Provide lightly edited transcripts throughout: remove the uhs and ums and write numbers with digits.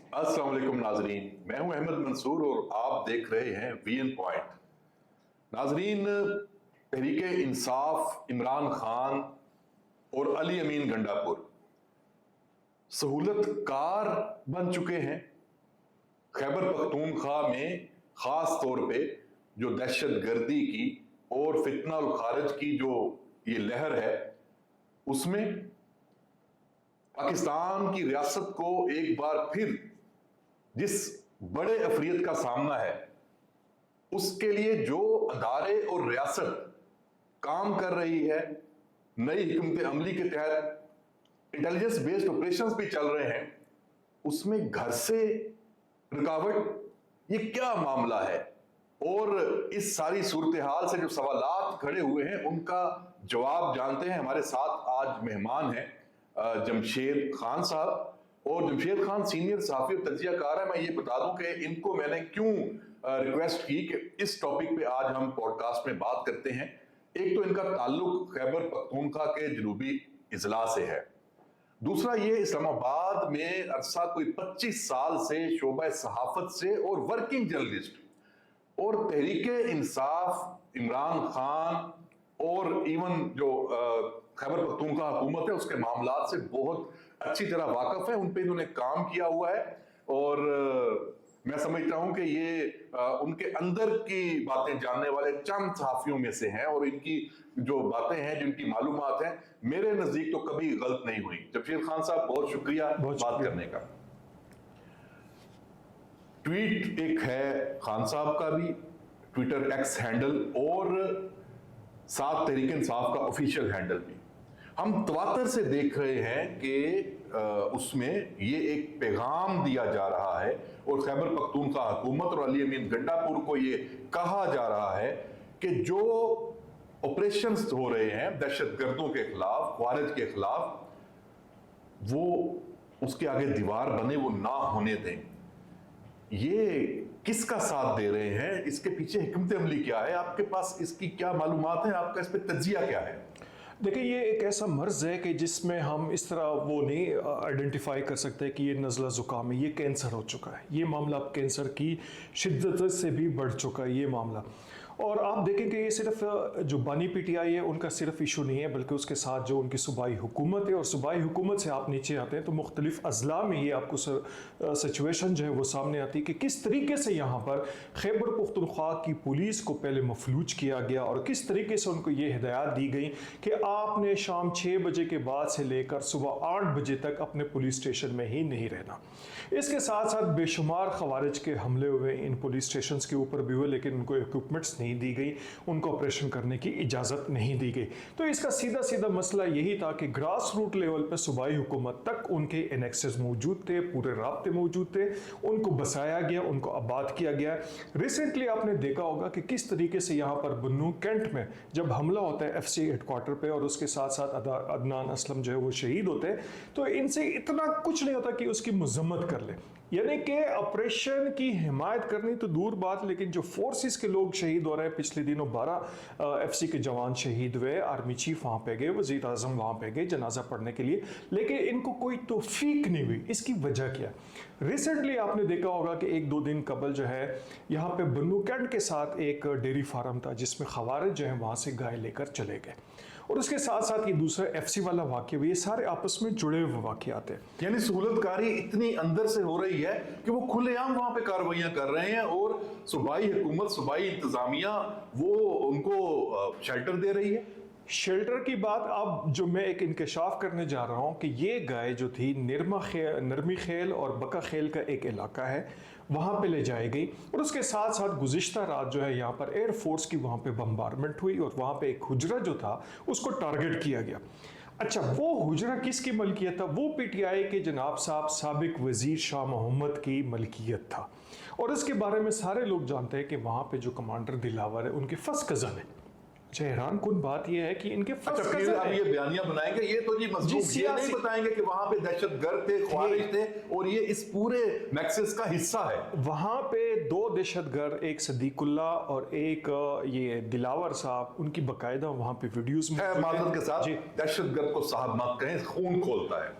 अस्सलाम वालेकुम नाजरीन, मैं हूं अहमद मंसूर और आप देख रहे हैं वीएन पॉइंट। नाजरीन, तहरीके इंसाफ इमरान खान और अली अमीन गंडापुर सहूलत कार बन चुके हैं। खैबर पख्तूनख्वा में खास तौर पे जो दहशत गर्दी की और फितना और खारिज की जो ये लहर है, उसमें पाकिस्तान की रियासत को एक बार फिर जिस बड़े अफरियत का सामना है, उसके लिए जो अदारे और रियासत काम कर रही है, नई हिकमत अमली के तहत इंटेलिजेंस बेस्ड ऑपरेशंस भी चल रहे हैं, उसमें घर से रुकावट, ये क्या मामला है? और इस सारी सूरत हाल से जो सवालात खड़े हुए हैं, उनका जवाब जानते हैं। हमारे साथ आज मेहमान हैं जमशेद खान साहब, और जमशेद खान सीनियर सहाफी और तज्जियाकार है। मैं ये बता दूं कि इनको मैंने क्यों रिक्वेस्ट की कि इस टॉपिक पे आज हम पॉडकास्ट में बात करते हैं। एक तो इनका ताल्लुक खैबर पख्तूनख्वा के जनूबी इजला से है, दूसरा ये इस्लामाबाद में अरसा कोई 25 साल से शोबा सहाफत से और वर्किंग जर्नलिस्ट और तहरीके इंसाफ इमरान खान और इवन जो खैबर पख्तूनख्वा हुकूमत है उसके मामलात से बहुत अच्छी तरह वाकफ है। उन पे इन्होंने काम किया हुआ है और मैं समझता हूं कि ये उनके अंदर की बातें जानने वाले चंद सहाफियों में से हैं, और इनकी जो बातें हैं, जिनकी मालूमात हैं, मेरे नजदीक तो कभी गलत नहीं हुई। जमशेद खान साहब, बहुत शुक्रिया बात करने का। ट्वीट एक है खान साहब का भी, ट्विटर एक्स हैंडल, और साथ तहरीक इंसाफ का ऑफिशियल हैंडल भी। हम तवातर से देख रहे हैं कि उसमें ये एक पैगाम दिया जा रहा है और खैबर पख्तूनख्वा हुकूमत और अली अमीन गंडापुर को ये कहा जा रहा है कि जो ऑपरेशंस हो रहे हैं दहशतगर्दों के खिलाफ, खारिज के खिलाफ, वो उसके आगे दीवार बने, वो ना होने दें। ये किसका साथ दे रहे हैं? इसके पीछे हिकमत अमली क्या है? आपके पास इसकी क्या मालूमात है? आपका इस पे तज्जिया क्या है? देखिए, ये एक ऐसा मर्ज है कि जिसमें हम इस तरह वो नहीं आइडेंटिफाई कर सकते कि ये नज़ला ज़ुकाम है, ये कैंसर हो चुका है। ये मामला अब कैंसर की शिद्दत से भी बढ़ चुका है ये मामला। और आप देखें कि ये सिर्फ जो बानी पीटीआई है उनका सिर्फ इशू नहीं है, बल्कि उसके साथ जो उनकी सूबाई हुकूमत है, और सूबाई हुकूमत से आप नीचे आते हैं तो मुख्तलिफ अजला में ये आपको सिचुएशन जो है वो सामने आती है कि किस तरीके से यहाँ पर खैबर पख्तूनख्वा की पुलिस को पहले मफलूज किया गया और किस तरीके से उनको ये हिदायत दी गई कि आपने शाम 6 बजे के बाद से लेकर सुबह 8 बजे तक अपने पुलिस स्टेशन में ही नहीं रहना। इसके साथ साथ बेशुमार खवारिज के हमले हुए इन पुलिस स्टेशन के ऊपर भी हुए, लेकिन उनको इक्विपमेंट्स नहीं दी गई, उनको ऑपरेशन करने की इजाज़त नहीं दी गई। तो इसका सीधा सीधा मसला यही था कि ग्रास रूट लेवल पर सूबाई हुकूमत तक उनके एनेक्सेस मौजूद थे, पूरे राब्ते मौजूद थे, उनको बसाया गया, उनको आबाद किया गया। रिसेंटली आपने देखा होगा कि किस तरीके से यहाँ पर बन्नू कैंट में जब हमला होता है FC हेडक्वार्टर पे और उसके साथ साथ अदनान असलम जो है वो शहीद होते हैं, तो इनसे इतना कुछ नहीं होता कि उसकी मजम्मत कर ले। यानी कि ऑपरेशन की हिमायत करनी तो दूर बात, लेकिन जो फोर्सेस के लोग शहीद हो रहे हैं, पिछले दिनों 12 FC के जवान शहीद हुए, आर्मी चीफ वहां पे गए, वजीर आजम वहां पे गए जनाजा पढ़ने के लिए, लेकिन इनको कोई तौफीक नहीं हुई। इसकी वजह क्या? रिसेंटली आपने देखा होगा कि 1-2 दिन कबल जो है यहाँ पे बन्नू कैंट के साथ एक डेयरी फार्म था जिसमें खवारिज जो है वहां से गाय लेकर चले गए, और उसके साथ साथ ये दूसरा FC वाला वाकया, ये सारे आपस में जुड़े हुए वाकयात हैं। यानी सहूलतकारी इतनी अंदर से हो रही है कि वो खुलेआम वहां पे कार्रवाइयां कर रहे हैं और सूबाई हुकूमत, सूबाई इंतजामिया वो उनको शेल्टर दे रही है। शेल्टर की बात अब जो मैं एक इंकशाफ करने जा रहा हूँ कि ये गाय जो थी नरमी खेल और बका खेल का एक इलाका है, वहाँ पे ले जाई गई, और उसके साथ साथ गुज़िश्ता रात जो है यहाँ पर एयरफोर्स की वहाँ पे बम्बारमेंट हुई और वहाँ पे एक हुजरा जो था उसको टारगेट किया गया। अच्छा, वो हुजरा किसकी मलकियत था? वो PTI के जनाब साहब साबिक वजीर शाह मोहम्मद की मलकियत था, और इसके बारे में सारे लोग जानते हैं कि वहाँ पे जो कमांडर दिलावर है उनके फर्स्ट कज़न है। अच्छा, हैरान कुन बात यह है कि इनके अच्छा, फिर आप ये बयानिया बनाएंगे, ये तो जी मजलूम ये नहीं बताएंगे कि वहां पे दहशतगर्द थे, ख्वारिज थे, और ये इस पूरे नेक्सस का हिस्सा है। वहां पे 2 दहशतगर्द, एक सदीकुल्ला और एक ये दिलावर साहब, उनकी बकायदा वहां पे वीडियोस माजरत के साथ, दहशतगर्द को साहब मत कहें, खून खोलता है।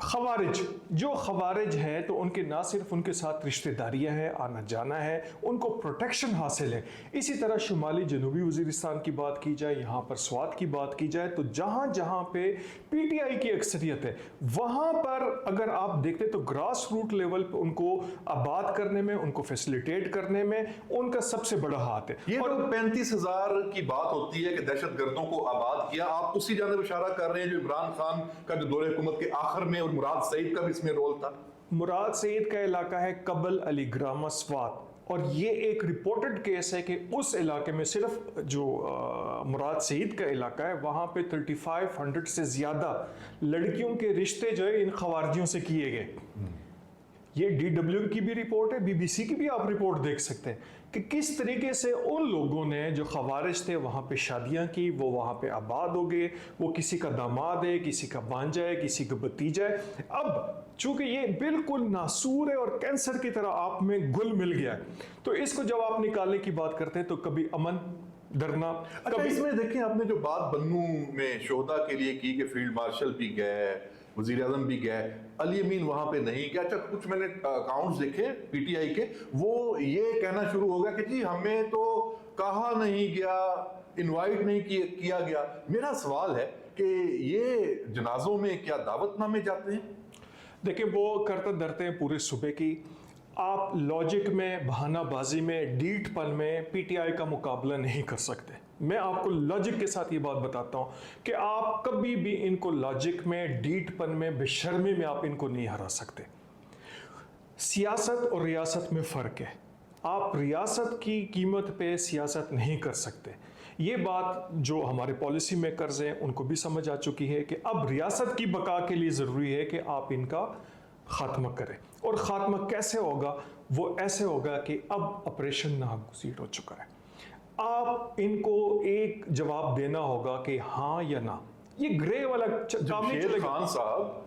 खवारिज, जो खवारिज है तो उनके ना सिर्फ उनके साथ रिश्तेदारियां हैं, आना जाना है, उनको प्रोटेक्शन हासिल है। इसी तरह शुमाली जनूबी वजीरिस्तान की बात की जाए, यहाँ पर स्वात की बात की जाए, तो जहाँ जहाँ पे पीटीआई की अक्सरियत है वहाँ पर अगर आप देखते तो ग्रास रूट लेवल पे उनको आबाद करने में, उनको फैसिलिटेट करने में उनका सबसे बड़ा हाथ है। ये तो 35,000 की बात होती है कि दहशतगर्दों को आबाद किया, आप उसी जानिब इशारा कर रहे हैं जो इमरान खान का जो दौरे हुकूमत के आखिर में, और मुराद सईद का भी इसमें रोल था। मुराद सईद का इलाका है कबल अली ग्रामा स्वात, और ये एक रिपोर्टेड केस है कि उस इलाके में सिर्फ जो मुराद सईद का इलाका है वहाँ पे 3500 से ज़्यादा लड़कियों के रिश्ते जो है इन खवारजियों से किए गए। ये DW की भी रिपोर्ट है, BBC की भी आप रिपोर्ट देख सकते हैं कि किस तरीके से उन लोगों ने जो खवारिज थे वहाँ पे शादियाँ की, वो वहाँ पे आबाद हो गए, वो किसी का दामाद है, किसी का भांजा है, किसी का भतीजा है। अब चूंकि ये बिल्कुल नासूर है और कैंसर की तरह आप में गुल मिल गया है, तो इसको जब आप निकालने की बात करते हैं तो कभी अमन डरना। अच्छा, इसमें देखें आपने जो बात बन्नू में शोहदा के लिए की कि फील्ड मार्शल भी गए, वजीर आजम भी गए, अली अमीन वहां पे नहीं गया। अच्छा, कुछ मैंने अकाउंट्स देखे पीटीआई के, वो ये कहना शुरू हो गया कि जी हमें तो कहा नहीं गया, इनवाइट नहीं किया गया। मेरा सवाल है कि ये जनाजों में क्या दावतनामे जाते हैं? देखिए, वो करते धरते हैं पूरे सूबे की। आप लॉजिक में, बहानाबाजी में, डीठपन में पीटीआई का मुकाबला नहीं कर सकते। मैं आपको लॉजिक के साथ ये बात बताता हूँ कि आप कभी भी इनको लॉजिक में, डीठपन में, बेशर्मी में आप इनको नहीं हरा सकते। सियासत और रियासत में फ़र्क है। आप रियासत की कीमत पे सियासत नहीं कर सकते। ये बात जो हमारे पॉलिसी मेकर्स हैं उनको भी समझ आ चुकी है कि अब रियासत की बका के लिए ज़रूरी है कि आप इनका खात्मा करें। और ख़ात्मा कैसे होगा? वो ऐसे होगा कि अब ऑपरेशन नागुज़ीर हो चुका है, आप इनको एक जवाब देना होगा कि हाँ या ना। ये ग्रे वाला काम नहीं चलेगा। खान साहब,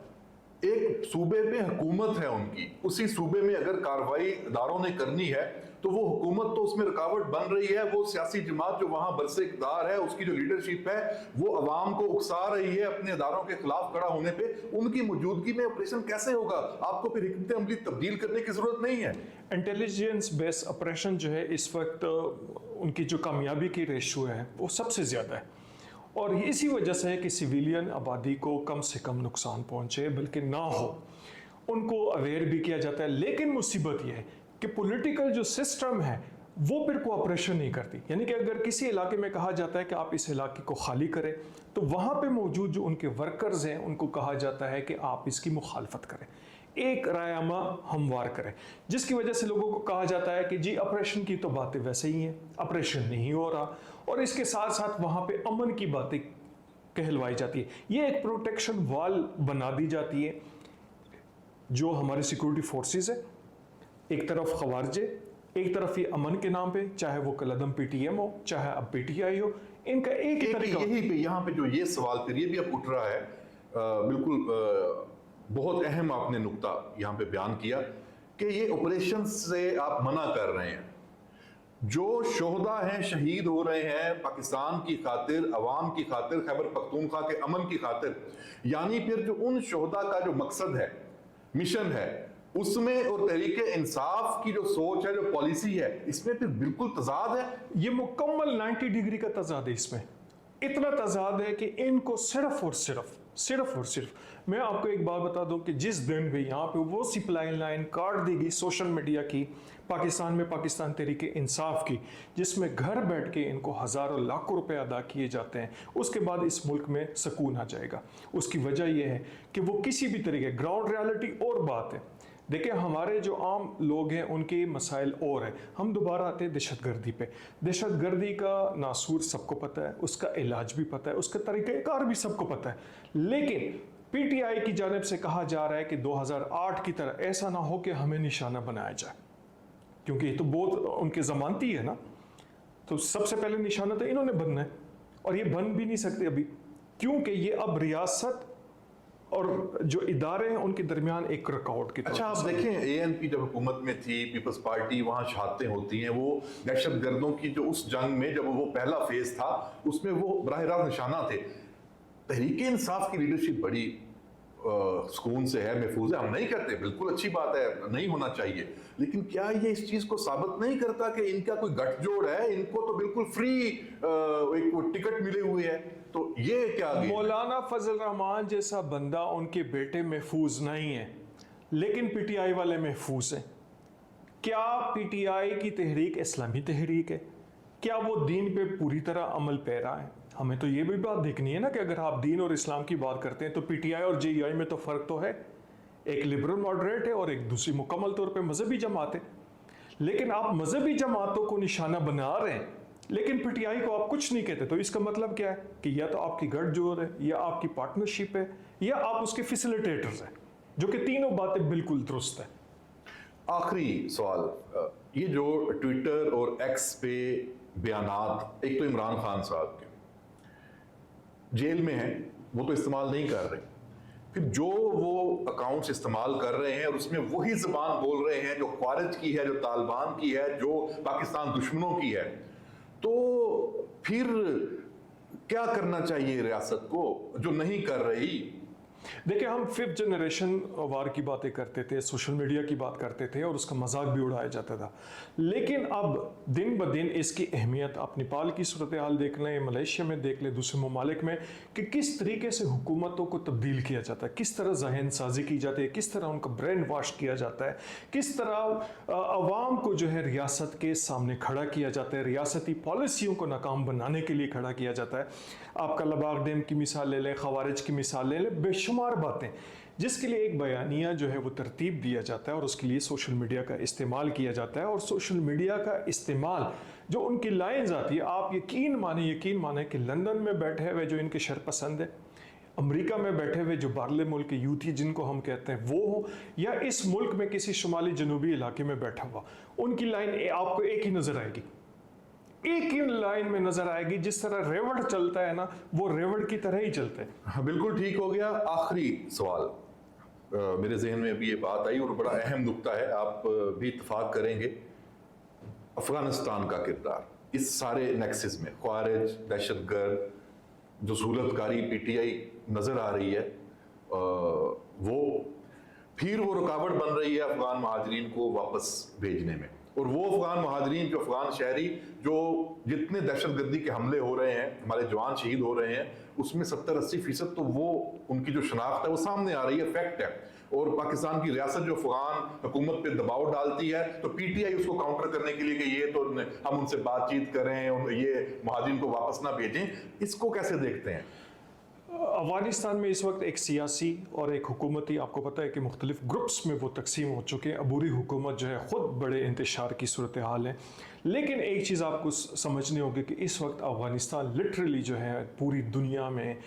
एक सूबे में हुकूमत है उनकी, उसी सूबे में अगर कार्रवाई इदारों ने करनी है तो वो हुकूमत तो उसमें रुकावट बन रही है। वो सियासी जमात जो वहां बरसे इक़्तिदार है, उसकी जो लीडरशिप है वो अवाम को उकसा रही है अपने इदारों के खिलाफ खड़ा होने पे। उनकी मौजूदगी में ऑपरेशन कैसे होगा? आपको फिर हिकमत अमली तब्दील करने की जरूरत नहीं है। इंटेलिजेंस बेस्ड ऑपरेशन जो है इस वक्त उनकी जो कामयाबी की रेशो है वो सबसे ज़्यादा है, और इसी वजह से है कि सिविलियन आबादी को कम से कम नुकसान पहुंचे, बल्कि ना हो, उनको अवेयर भी किया जाता है। लेकिन मुसीबत यह है कि पॉलिटिकल जो सिस्टम है वो फिर कोऑपरेशन नहीं करती। यानी कि अगर किसी इलाके में कहा जाता है कि आप इस इलाके को खाली करें, तो वहाँ पे मौजूद जो उनके वर्कर्स हैं उनको कहा जाता है कि आप इसकी मुखालफत करें, एक रायनामा हमवार करें, जिसकी वजह से लोगों को कहा जाता है कि जी ऑपरेशन की तो बातें वैसे ही हैं, ऑपरेशन नहीं हो रहा, और इसके साथ साथ वहाँ पे अमन की बातें कहलवाई जाती है। ये एक प्रोटेक्शन वॉल बना दी जाती है। जो हमारे सिक्योरिटी फोर्सेस है, एक तरफ खवारजे, एक तरफ ये अमन के नाम पे, चाहे वो कलदम पीटीएम हो, चाहे अब पीटीआई हो, इनका एक ही तरीका। यही पे यहाँ पे जो ये सवाल फिर ये भी अब उठ रहा है, बिल्कुल बहुत अहम आपने नुक्ता यहाँ पे बयान किया कि ये ऑपरेशन से आप मना कर रहे हैं। जो शोहदा हैं, शहीद हो रहे हैं पाकिस्तान की खातिर, अवाम की खातिर, खैबर पख्तूनख्वा के अमन की खातिर, यानी फिर जो उन शोहदा का जो मकसद है, मिशन है, उसमें और तहरीके इंसाफ की जो सोच है, जो पॉलिसी है, इसमें फिर बिल्कुल तजाद है। ये मुकम्मल 90 डिग्री का तजाद है। इसमें इतना तजाद है कि इनको सिर्फ और सिर्फ मैं आपको एक बात बता दूं कि जिस दिन भी यहाँ पे वो सप्लाई लाइन काट दी गई सोशल मीडिया की, पाकिस्तान में पाकिस्तान तहरीके इंसाफ की, जिसमें घर बैठ के इनको हज़ारों लाखों रुपए अदा किए जाते हैं, उसके बाद इस मुल्क में सुकून आ जाएगा। उसकी वजह यह है कि वो किसी भी तरीके, ग्राउंड रियलिटी और बात है। देखिए, हमारे जो आम लोग हैं उनके मसाइल और हैं। हम दोबारा आते हैं दहशतगर्दी पे। दहशतगर्दी का नासूर सबको पता है, उसका इलाज भी पता है, उसका तरीक़ाकार भी सबको पता है। लेकिन पीटीआई की जानिब से कहा जा रहा है कि 2008 की तरह ऐसा ना हो कि हमें निशाना बनाया जाए, क्योंकि ये तो बहुत उनके ज़मानती है ना। तो सबसे पहले निशाना तो इन्होंने बनना है, और ये बन भी नहीं सकते अभी, क्योंकि ये अब रियासत और जो इदारे हैं उनके दरमियान एक रकआउट की। अच्छा, आप देखें, एएनपी जब हुकूमत में थी, पीपल्स पार्टी, वहाँ शहादतें होती हैं। वो दहशतगर्दों की जो उस जंग में जब वो पहला फेज था, उसमें वो बराह रास्त निशाना थे। तहरीक इंसाफ की लीडरशिप बड़ी सुकून से है, महफूज है, हम नहीं कहते, बिल्कुल अच्छी बात है, नहीं होना चाहिए, लेकिन क्या ये इस चीज को साबित नहीं करता कि इनका कोई गठजोड़ है, इनको तो बिल्कुल फ्री एक टिकट मिले हुए है, तो ये क्या मौलाना फजल रहमान जैसा बंदा उनके बेटे महफूज नहीं है, लेकिन पीटीआई वाले महफूज हैं। क्या पीटीआई की तहरीक इस्लामी तहरीक है? क्या वो दीन पे पूरी तरह अमल पैरा है? हमें तो ये भी बात देखनी है ना कि अगर आप दीन और इस्लाम की बात करते हैं तो पीटीआई और जेईआई में तो फ़र्क तो है। एक लिबरल मॉडरेट है और एक दूसरी मुकम्मल तौर पे मजहबी जमात है। लेकिन आप मजहबी जमातों को निशाना बना रहे हैं, लेकिन पीटीआई को आप कुछ नहीं कहते, तो इसका मतलब क्या है कि या तो आपकी गठजोड़ है, या आपकी पार्टनरशिप है, या आप उसके फैसिलिटेटर्स हैं, जो कि तीनों बातें बिल्कुल दुरुस्त है। आखिरी सवाल, ये जो ट्विटर और एक्स पे बयानात, एक तो इमरान खान साहब के जेल में हैं, वो तो इस्तेमाल नहीं कर रहे, फिर जो वो अकाउंट्स इस्तेमाल कर रहे हैं और उसमें वही ज़बान बोल रहे हैं जो ख्वारिज की है, जो तालिबान की है, जो पाकिस्तान दुश्मनों की है, तो फिर क्या करना चाहिए रियासत को जो नहीं कर रही? देखिए, हम 5th जनरेशन वार की बातें करते थे, सोशल मीडिया की बात करते थे और उसका मजाक भी उड़ाया जाता था, लेकिन अब दिन ब दिन इसकी अहमियत आप नेपाल की सूरत हाल देख लें, मलेशिया में देख लें, दूसरे ममालिक में, कि किस तरीके से हुकूमतों को तब्दील किया जाता है, किस तरह जहन साजी की जाती है, किस तरह उनका ब्रेन वॉश किया जाता है, किस तरह अवाम को जो है रियासत के सामने खड़ा किया जाता है, रियासती पॉलिसियों को नाकाम बनाने के लिए खड़ा किया जाता है। आप कल्लाबाग डैम की मिसाल ले लें, खवारिज की मिसाल ले लें, बेशुमार बातें जिसके लिए एक बयानिया जो है वो तरतीब दिया जाता है और उसके लिए सोशल मीडिया का इस्तेमाल किया जाता है। और सोशल मीडिया का इस्तेमाल जो उनकी लाइन्स आती है, आप यकीन माने कि लंदन में बैठे हुए जो इनके शरपसंद है, अमेरिका में बैठे हुए जो बाहरले मुल्क के यूथी जिनको हम कहते हैं वो हो, या इस मुल्क में किसी शुमाली जनूबी इलाके में बैठा हुआ, उनकी लाइन आपको एक ही नजर आएगी, एक ही लाइन में नजर आएगी। जिस तरह रेवड़ चलता है ना, वो रेवड़ की तरह ही चलते हैं। हाँ, बिल्कुल ठीक हो गया। आखिरी सवाल, मेरे जहन में अभी ये बात आई और बड़ा अहम नुक्ता है, आप भी इत्तफाक करेंगे, अफगानिस्तान का किरदार इस सारे नेक्सिस में, ख्वारिज, दहशतगर्द, जो सूरतकारी पीटीआई नजर आ रही है, वो फिर वो रुकावट बन रही है अफगान महाजरीन को वापस भेजने में। और वो अफगान महाजरीन, जो अफगान शहरी, जो जितने दहशतगर्दी के हमले हो रहे हैं, हमारे जवान शहीद हो रहे हैं, उसमें 70-80% तो वो उनकी जो शनाख्त है वो सामने आ रही है, फैक्ट है। और पाकिस्तान की रियासत जो अफगान हुकूमत पे दबाव डालती है, तो पीटीआई उसको काउंटर करने के लिए कि ये तो हम उनसे बातचीत करें, ये महाजरीन को वापस ना भेजें, इसको कैसे देखते हैं? अफगानिस्तान में इस वक्त एक सियासी और एक हुकूमती, आपको पता है कि मुख्तलिफ ग्रुप्स में वो तकसीम हो चुके हैं। अबूरी हुकूमत जो है ख़ुद बड़े इंतशार की सूरत हाल है। लेकिन एक चीज़ आपको समझनी होगी कि इस वक्त अफगानिस्तान लिटरली जो है पूरी दुनिया में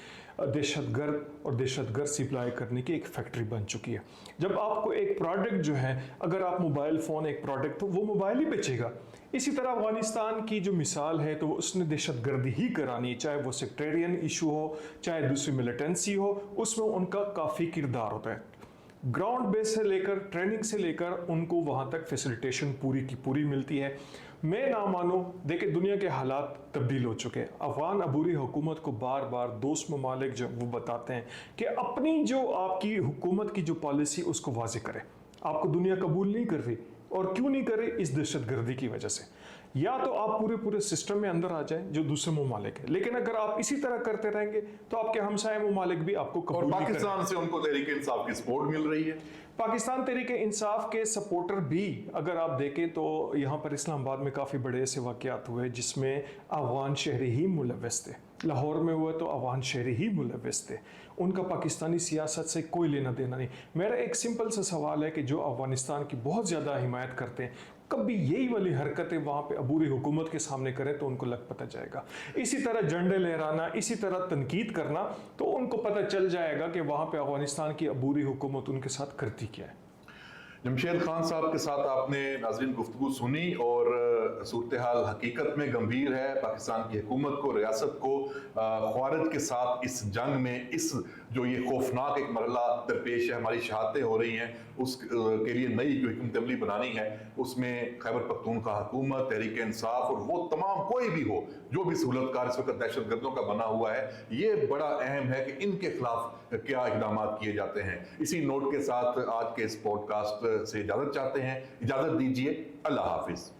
दहशतगर्द और दहशतगर्द सप्लाई करने की एक फैक्ट्री बन चुकी है। जब आपको एक प्रोडक्ट जो है, अगर आप मोबाइल फ़ोन एक प्रोडक्ट, तो वो मोबाइल ही बेचेगा। इसी तरह अफगानिस्तान की जो मिसाल है, तो उसने दहशतगर्दी ही करानी, चाहे वो सेक्टेरियन इशू हो, चाहे दूसरी मिलिटेंसी हो, उसमें उनका काफ़ी किरदार होता है। ग्राउंड बेस से लेकर, ट्रेनिंग से लेकर, उनको वहाँ तक फैसिलिटेशन पूरी की पूरी मिलती है। मैं ना मानूं, देखिए दुनिया के हालात तब्दील हो चुके हैं। अफगान अबूरी हुकूमत को बार बार दोस्त ममालिक जो वो बताते हैं कि अपनी जो आपकी हुकूमत की जो पॉलिसी उसको वाज़ेह करें। आपको दुनिया कबूल नहीं कर रही, और क्यों नहीं करे? इस दहशतगर्दी की वजह से। या तो आप पूरे सिस्टम में अंदर आ जाएं जो दूसरे ममालिक है, लेकिन अगर आप इसी तरह करते रहेंगे तो आपके हमसाये ममालिक भी आपको कबूल नहीं करेंगे। पाकिस्तान से उनको तहरीक इंसाफ की सपोर्ट मिल रही है। पाकिस्तान तहरीक इंसाफ के सपोर्टर भी अगर आप देखें तो यहाँ पर इस्लामाबाद में काफ़ी बड़े ऐसे वाक़यात हुए जिसमें अफगान शहरी ही मुलव्वस थे। लाहौर में हुआ तो अफगान शहरी ही मुलव्वस थे, उनका पाकिस्तानी सियासत से कोई लेना देना नहीं। मेरा एक सिंपल सा सवाल है कि जो अफगानिस्तान की बहुत ज़्यादा हिमायत करते हैं, कभी यही वाली हरकतें वहाँ पे अबूरी हुकूमत के सामने करें तो उनको लग पता जाएगा। इसी तरह झंडे लहराना, इसी तरह तनकीद करना, तो उनको पता चल जाएगा कि वहाँ पे अफगानिस्तान की अबूरी हुकूमत उनके साथ करती क्या है। जमशेद खान साहब के साथ आपने नाज़रीन गुफ्तगू सुनी और सूरत हाल हकीकत में गंभीर है। पाकिस्तान की हुकूमत को, रियासत को ख्वारिज के साथ इस जंग में, इस जो ये खौफनाक एक मरला दरपेश है, हमारी शहादतें हो रही हैं, उस के लिए नई जो हुकूमत अमली बनानी है, उसमें खैबर पख्तूनख्वा हुकूमत, तहरीक इंसाफ और वो तमाम कोई भी हो जो भी सहूलतकार इस वक्त दहशतगर्दों का बना हुआ है, ये बड़ा अहम है कि इनके खिलाफ क्या इकदाम किए जाते हैं। इसी नोट के साथ आज के इस पॉडकास्ट से इजाजत चाहते हैं। इजाजत दीजिए। अल्लाह हाफिज।